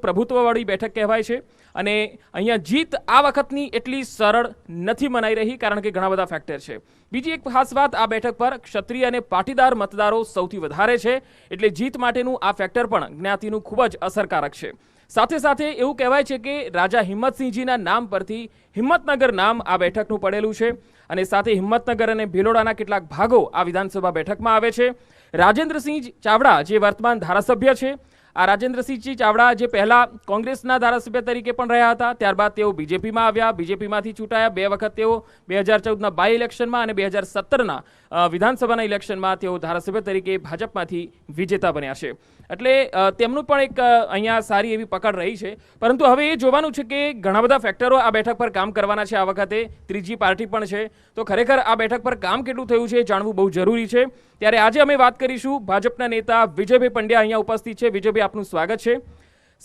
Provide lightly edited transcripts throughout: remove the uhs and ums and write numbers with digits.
પ્રભુત્વવાળી બેઠક કહેવાય છે અને અહીંયા જીત આ વખતની એટલી સરળ નથી મનાઈ રહી, કારણ કે ઘણા બધા ફેક્ટર છે. બીજી એક ખાસ વાત, આ બેઠક પર ક્ષત્રિય અને પાટીદાર મતદારો સૌથી વધારે છે, એટલે જીત માટેનું આ ફેક્ટર પણ જ્ઞાતિનું ખૂબ જ અસરકારક છે. સાથે સાથે એવું કહેવાય છે કે રાજા હિંમતસિંહજીના નામ પરથી હિંમતનગર નામ આ બેઠકનું પડેલું છે અને સાથે હિંમતનગર અને ભિલોડાના કેટલાક ભાગો આ વિધાનસભા બેઠકમાં આવે છે. રાજેન્દ્રસિંહ ચાવડા જે વર્તમાન ધારાસભ્ય છે, આ રાજેન્દ્રસિંહજી ચાવડા જે પહેલા કોંગ્રેસના ધારાસભ્ય તરીકે પણ રહ્યા હતા, ત્યારબાદ તેઓ બીજેપીમાં આવ્યા, બીજેપીમાંથી ચૂંટાયા. 2 વખત તેઓ 2014ના બાય ઇલેક્શનમાં અને 2017ના વિધાનસભાના ઇલેક્શનમાં તેઓ ધારાસભ્ય તરીકે ભાજપમાંથી વિજેતા બન્યા છે. એટલે તેમનું પણ એક અહીંયા સારી એવી પકડ રહી છે. પરંતુ હવે એ જોવાનું છે કે ઘણા બધા ફેક્ટરો આ બેઠક પર કામ કરવાના છે. આ વખતે ત્રીજી પાર્ટી પણ છે, તો ખરેખર આ બેઠક પર કામ કેટલું થયું છે એ જાણવું બહુ જરૂરી છે. ત્યારે આજે અમે વાત કરીશું ભાજપના નેતા વિજયભાઈ પંડ્યા અહીંયા ઉપસ્થિત છે. વિજયભાઈ, આપનું સ્વાગત છે.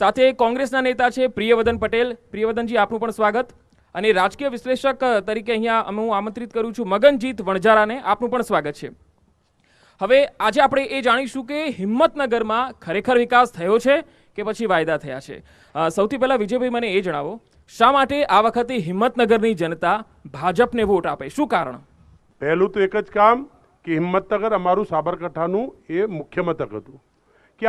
સાથે કોંગ્રેસના નેતા છે પ્રિયવદન પટેલ. પ્રિયવદનજી, આપનું પણ સ્વાગત. અને રાજકીય વિશ્લેષક તરીકે અહીંયા હું આમંત્રિત કરું છું મગનજીત વણજારાને. આપનું પણ સ્વાગત છે. હવે આજે આપણે એ જાણીશું કે હિંમતનગરમાં ખરેખર વિકાસ થયો છે કે પછી વાયદા થયા છે. સૌથી પહેલા વિજયભાઈ મને એ જણાવો, શા માટે આ વખતે હિંમતનગરની જનતા ભાજપને વોટ આપે, શું કારણ? પહેલું તો એક જ કામ કે હિંમતનગર અમારું સાબરકાંઠાનું એ મુખ્ય મથક હતું કે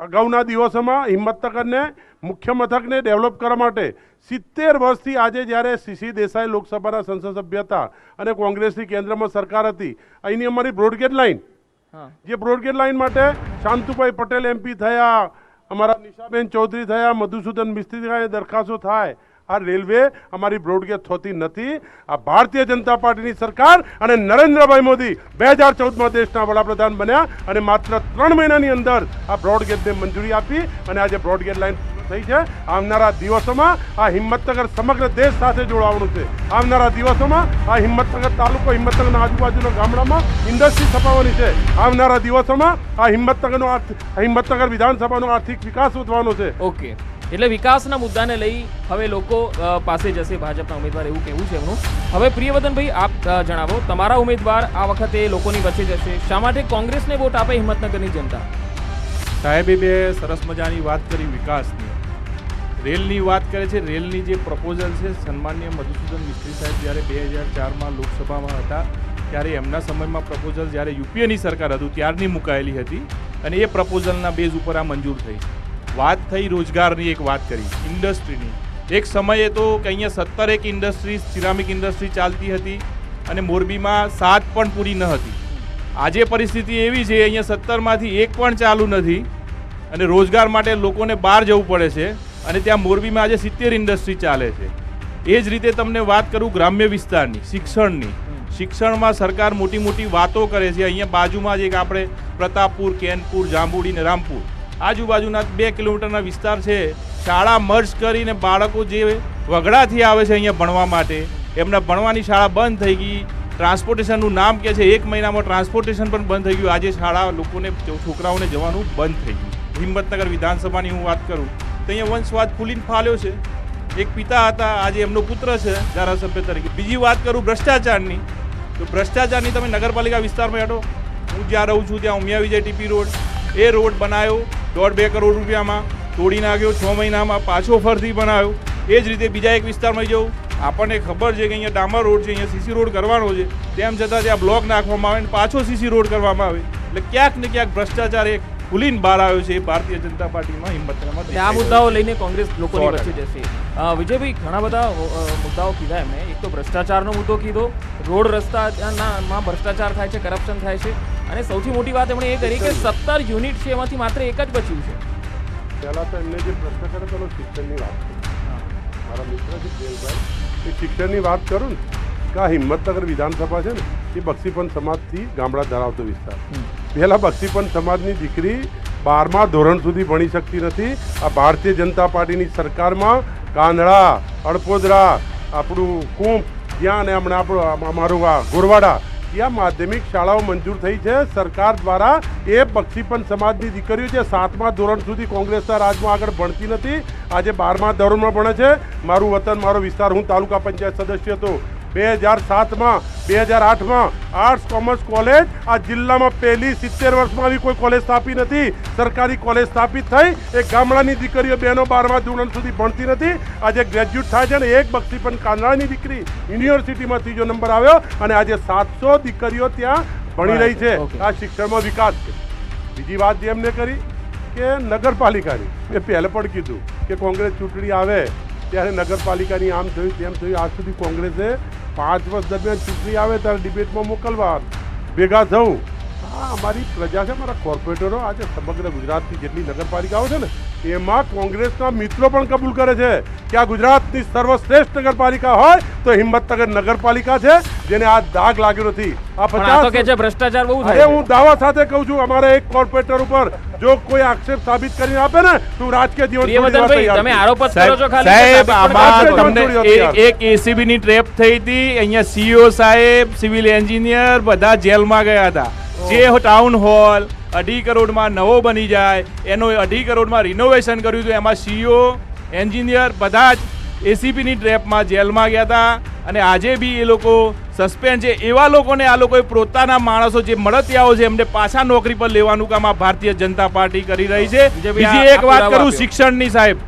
અગાઉના દિવસોમાં હિંમતનગરને મુખ્ય મથકને ડેવલપ કરવા માટે 70 વર્ષથી આજે જ્યારે સીસી દેસાઈ લોકસભાના સંસદ સભ્ય હતા અને કોંગ્રેસની કેન્દ્રમાં સરકાર હતી, અહીંની અમારી બ્રોડગેજ લાઇન, જે બ્રોડગેજ લાઇન માટે શાંતુભાઈ પટેલ એમપી થયા, અમારા નિશાબેન ચૌધરી થયા, મધુસૂદન મિસ્ત્રી થયા, દરખાસ્તો થાય. આ રેલવે અમારી બ્રોડગેજ થતી નથી. આ ભારતીય જનતા પાર્ટીની સરકાર અને નરેન્દ્રભાઈ મોદી 2014માં દેશના વડાપ્રધાન બન્યા અને માત્ર 3 મહિનાની અંદર આ બ્રોડગેજને મંજૂરી આપી અને આજે બ્રોડગેજ લાઇન થઈ છે. આવનારા દિવસોમાં આ હિંમતનગર સમગ્ર દેશ સાથે જોડાવાનું છે. આવનારા દિવસોમાં આ હિંમતનગર તાલુકો, હિંમતનગરના આજુબાજુના ગામડામાં ઇન્ડસ્ટ્રી સ્થપાવવાની છે. આવનારા દિવસોમાં આ હિંમતનગર વિધાનસભાનો આર્થિક વિકાસ વધવાનો છે. ઓકે, એટલે વિકાસના મુદ્દાને લઈ હવે લોકો પાસે જશે ભાજપના ઉમેદવાર, એવું કહેવું છે એમનું. હવે પ્રિયવદનભાઈ, આપ જણાવો, તમારા ઉમેદવાર આ વખતે લોકોની વચ્ચે જશે, શા માટે કોંગ્રેસને વોટ આપે હિંમતનગરની જનતા? સાહેબે બે સરસ મજાની વાત કરી વિકાસની, રેલની વાત કરે છે. રેલની જે પ્રપોઝલ છે, સન્માનીય મધુસૂદન મિસ્ત્રી સાહેબ જ્યારે 2004માં લોકસભામાં હતા ત્યારે એમના સમયમાં પ્રપોઝલ જ્યારે યુપીએની સરકાર હતું ત્યારની મુકાયેલી હતી અને એ પ્રપોઝલના બેઝ ઉપર આ મંજૂર થઈ. વાત થઈ રોજગારની, એક વાત કરી ઇન્ડસ્ટ્રીની. એક સમયે તો કે અહીંયા 17 ઇન્ડસ્ટ્રી, સિરામિક ઇન્ડસ્ટ્રી ચાલતી હતી અને મોરબીમાં 7 પણ પૂરી ન હતી. આજે પરિસ્થિતિ એવી છે અહીંયા 17માંથી 1 પણ ચાલુ નથી અને રોજગાર માટે લોકોને બહાર જવું પડે છે અને ત્યાં મોરબીમાં આજે 70 ઇન્ડસ્ટ્રી ચાલે છે. એ જ રીતે તમને વાત કરું ગ્રામ્ય વિસ્તારની, શિક્ષણની. શિક્ષણમાં સરકાર મોટી મોટી વાતો કરે છે. અહીંયા બાજુમાં જ એક આપણે પ્રતાપપુર, કેનપુર, જાંબુડી ને રામપુર આજુબાજુના 2 કિલોમીટરના વિસ્તાર છે. શાળા મર્જ કરીને બાળકો જે વગડાથી આવે છે અહીંયા ભણવા માટે, એમના ભણવાની શાળા બંધ થઈ ગઈ. ટ્રાન્સપોર્ટેશનનું નામ કે છે, 1 મહિનામાં ટ્રાન્સપોર્ટેશન પણ બંધ થઈ ગયું. આજે શાળા લોકોને, છોકરાઓને જવાનું બંધ થઈ ગયું. હિંમતનગર વિધાનસભાની હું વાત કરું તો અહીંયા વંશવાદ ફૂલીને ફાલ્યો છે. એક પિતા હતા, આજે એમનો પુત્ર છે ધારાસભ્ય તરીકે. બીજી વાત કરું ભ્રષ્ટાચારની, તો ભ્રષ્ટાચારની તમે નગરપાલિકા વિસ્તારમાં હેઠો, હું જ્યાં રહું છું ત્યાં ઉમિયા વિજય ટીપી રોડ, એ રોડ બનાવ્યો 1.5-2 કરોડ રૂપિયામાં, તોડી નાખ્યો 6 મહિનામાં, પાછો ફરીથી બનાવ્યો. એ જ રીતે બીજા એક વિસ્તારમાં જવું, આપણને ખબર છે કે અહીંયા ડામર રોડ છે, અહીંયા સીસી રોડ કરવાનો છે, તેમ છતાં ત્યાં બ્લોક નાખવામાં આવે અને પાછો સીસી રોડ કરવામાં આવે. એટલે ક્યાંક ને ક્યાંક ભ્રષ્ટાચાર એક ખુલીને બહાર આવ્યો છે ભારતીય જનતા પાર્ટીમાં, હિંમતનગરમાં. આ મુદ્દાઓ લઈને કોંગ્રેસ લોકોની વચ્ચે જશે. વિજયભાઈ, ઘણા બધા મુદ્દાઓ કીધા એમણે. એક તો ભ્રષ્ટાચારનો મુદ્દો કીધો, રોડ રસ્તામાં ભ્રષ્ટાચાર થાય છે, કરપ્શન થાય છે, અને સૌથી મોટી વાત એમણે એ કરી કે 17 યુનિટ છે એમાંથી માત્ર 1 જ બચ્યું છે. પહેલાં તો એમને જે પ્રશ્ન કર્યો પેલો શિક્ષણની વાત કરી, મારા મિત્ર છે દેવભાઈ, એ શિક્ષણની વાત કરું ને કે આ હિંમતનગર વિધાનસભા છે ને એ બક્ષીપંથ સમાજથી ગામડા ધરાવતો વિસ્તાર. પહેલાં બક્ષીપંથ સમાજની દીકરી 12મા ધોરણ સુધી ભણી શકતી નથી. આ ભારતીય જનતા પાર્ટીની સરકારમાં કાંદળા, અડપોદરા, આપણું કુંભ, જ્યાં અને હમણાં અમારું આ ગોરવાડા, ત્યાં માધ્યમિક શાળાઓ મંજૂર થઈ છે સરકાર દ્વારા. એ બક્ષીપંથ સમાજની દીકરીઓ જે 7મા ધોરણ સુધી કોંગ્રેસના રાજમાં આગળ ભણતી નથી, આજે 12મા ધોરણમાં ભણે છે. મારું વતન, મારો વિસ્તાર, હું તાલુકા પંચાયત સદસ્ય હતો, 2007માં 2008માં આર્ટ્સ કોમર્સ કોલેજ આ જિલ્લામાં પહેલી 70 વર્ષમાં આવી કોઈ કોલેજ સ્થાપી નથી. સરકારી કોલેજ સ્થાપિત થઈ. એક ગામડાની દીકરીઓ બહેનો 12મા ધોરણ સુધી ભણતી નથી. આજે ગ્રેજ્યુએટ થાય છે ને એક બક્ષી પણ કાંદળાની દીકરી યુનિવર્સિટીમાં 3જો નંબર આવ્યો અને આજે 700 દીકરીઓ ત્યાં ભણી રહી છે. આ શિક્ષણમાં વિકાસ છે. બીજી વાત જે એમને કરી કે નગરપાલિકાની, મેં પહેલે પણ કીધું કે કોંગ્રેસ ચૂંટણી આવે ત્યારે નગરપાલિકાની આમ થયું તેમ થયું. આજ સુધી કોંગ્રેસે 5 વર્ષ દરમિયાન ચૂંટણી આવે ત્યારે ડિબેટમાં મોકલવા ભેગા થવું. આ અમારી પ્રજા છે, અમારા કોર્પોરેટરો આજે સમગ્ર ગુજરાતની જેટલી નગરપાલિકાઓ છે ને એમાં કોંગ્રેસના મિત્રો પણ કબૂલ કરે છે કે આ ગુજરાતની સર્વશ્રેષ્ઠ નગરપાલિકા હોય તો હિંમતનગર નગરપાલિકા છે, જેને આ દાગ લાગ્યો નથી. આ પણ આ તો કે 50 છે ભ્રષ્ટાચાર બહુ અરે થાય હું દાવા સાથે કહું છું, અમારા એક કોર્પોરેટર ઉપર જો કોઈ આક્ષેપ સાબિત કરીને આપે ને તો રાજકીય જીવન છોડી દેવા પ્રિયવર્ધનભાઈ, તૈયાર તમે છું. આરોપ જ કરો છો ખાલી, સાહેબ સાબિત પણ આમાં કરો છો. તમને એક એસીબી ની ટ્રેપ થઈ હતી. અહીંયા સીઓ સાહેબ, સિવિલ એન્જિનિયર બધા જેલમાં ગયા હતા. જે ટાઉન હોલ 2.5 કરોડમાં નવો બની જાય એનો 2.5 કરોડમાં રિનોવેશન કર્યું હતું, એમાં સીઓ એન્જિનિયર બધા જ એસીબીની ટ્રેપમાં જેલમાં ગયા હતા. અને આજે બી એ લોકો સસ્પેન્ડ છે. એવા લોકોને આ લોકોએ પોતાના માણસો જે મળતિયાઓ છે એમને પાછા નોકરી પર લેવાનું કામ આ ભારતીય જનતા પાર્ટી કરી રહી છે. જે ભાઈ બીજી એક આ વાત પુરાવો કરું આપ્યો. શિક્ષણની સાહેબ,